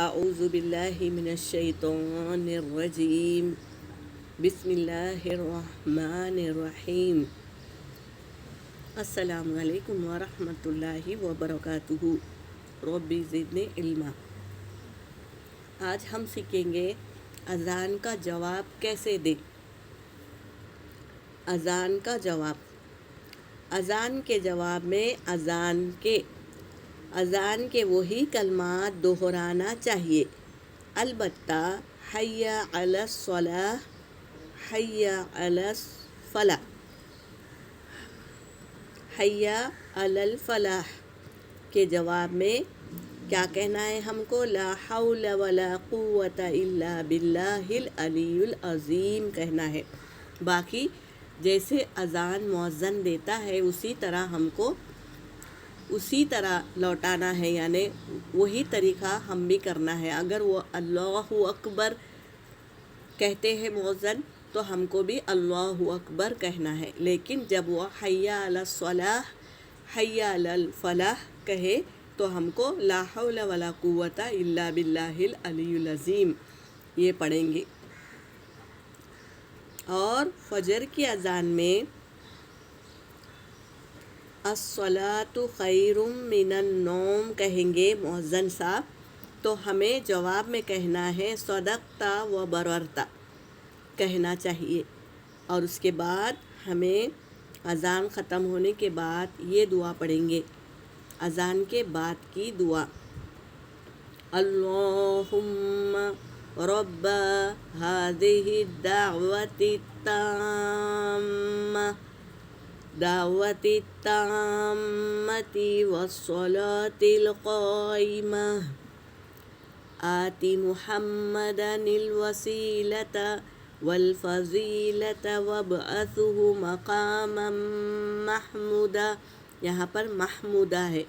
اعوذ باللہ من الشیطان الرجیم بسم اللہ الرحمن الرحیم۔ السلام علیکم ورحمۃ اللہ وبرکاتہ۔ رب زدنی علما۔ آج ہم سیکھیں گے اذان کا جواب کیسے دیں۔ اذان کا جواب، اذان کے جواب میں اذان کے وہی کلمات دہرانا چاہیے، البتہ حی علی الصلاۃ، حی علی الفلاح، حی علی الفلاح کے جواب میں کیا کہنا ہے ہم کو؟ لا حول ولا قوت الا باللہ العلی العظیم کہنا ہے۔ باقی جیسے اذان مؤذن دیتا ہے اسی طرح ہم کو اسی طرح لوٹانا ہے، یعنی وہی طریقہ ہم بھی کرنا ہے۔ اگر وہ اللہ اکبر کہتے ہیں مؤذن تو ہم کو بھی اللہ اکبر کہنا ہے، لیکن جب وہ حی علی الصلاۃ، حی علی الفلاح کہے تو ہم کو لا حول ولا قوت الا باللہ العلی العظیم یہ پڑھیں گے۔ اور فجر کی اذان میں الصلاۃ خیر من النوم کہیں گے مؤذن صاحب، تو ہمیں جواب میں کہنا ہے صدقت و بررت کہنا چاہیے۔ اور اس کے بعد ہمیں اذان ختم ہونے کے بعد یہ دعا پڑھیں گے، اذان کے بعد کی دعا، اللہم رب هذه الدعوة التامة والصلاة القائمة آت محمدا الوسیلة والفضیلة وابعثه مقاما محمودا، یہاں پر محمودہ ہے،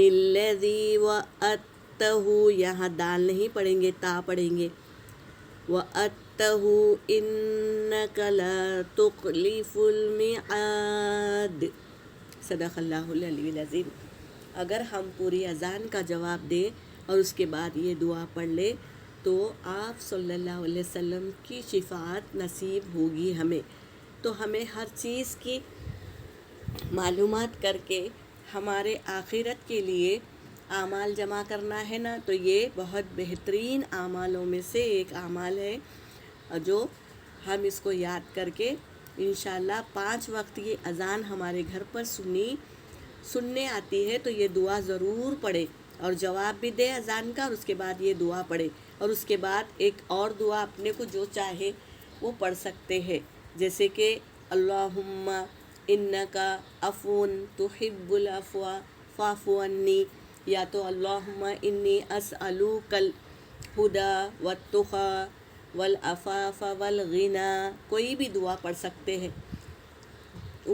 الذی وعدتہ، یہاں دال نہیں پڑھیں گے، تا پڑھیں گے، وعدتہ انک لا تخلف المیعاد، صدق اللہ العلی العظیم۔ اگر ہم پوری اذان کا جواب دیں اور اس کے بعد یہ دعا پڑھ لیں تو آپ صلی اللہ علیہ وسلم کی شفاعت نصیب ہوگی ہمیں۔ تو ہمیں ہر چیز کی معلومات کر کے ہمارے آخرت کے لیے اعمال جمع کرنا ہے نا، تو یہ بہت بہترین اعمالوں میں سے ایک اعمال ہے جو ہم اس کو یاد کر کے انشاءاللہ 5 وقت یہ اذان ہمارے گھر پر سننے آتی ہے تو یہ دعا ضرور پڑھے اور جواب بھی دے اذان کا، اور اس کے بعد یہ دعا پڑھے، اور اس کے بعد ایک اور دعا اپنے کو جو چاہے وہ پڑھ سکتے ہیں، جیسے کہ اللہم انکا عفو تحب العفو فاعف عنی، یا تو اللہم انی اسألوک الہدی والتقی والعفاف والغنی، کوئی بھی دعا پڑھ سکتے ہیں۔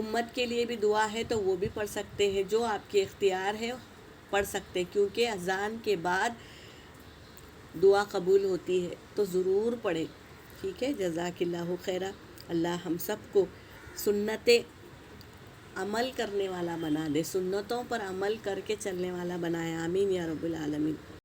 امت کے لیے بھی دعا ہے تو وہ بھی پڑھ سکتے ہیں، جو آپ کے اختیار ہے پڑھ سکتے ہیں، کیونکہ اذان کے بعد دعا قبول ہوتی ہے تو ضرور پڑھیں، ٹھیک ہے۔ جزاک اللہ خیرہ۔ اللہ ہم سب کو سنتیں عمل کرنے والا بنا دے، سنتوں پر عمل کر کے چلنے والا بنائے، آمین یا رب العالمین۔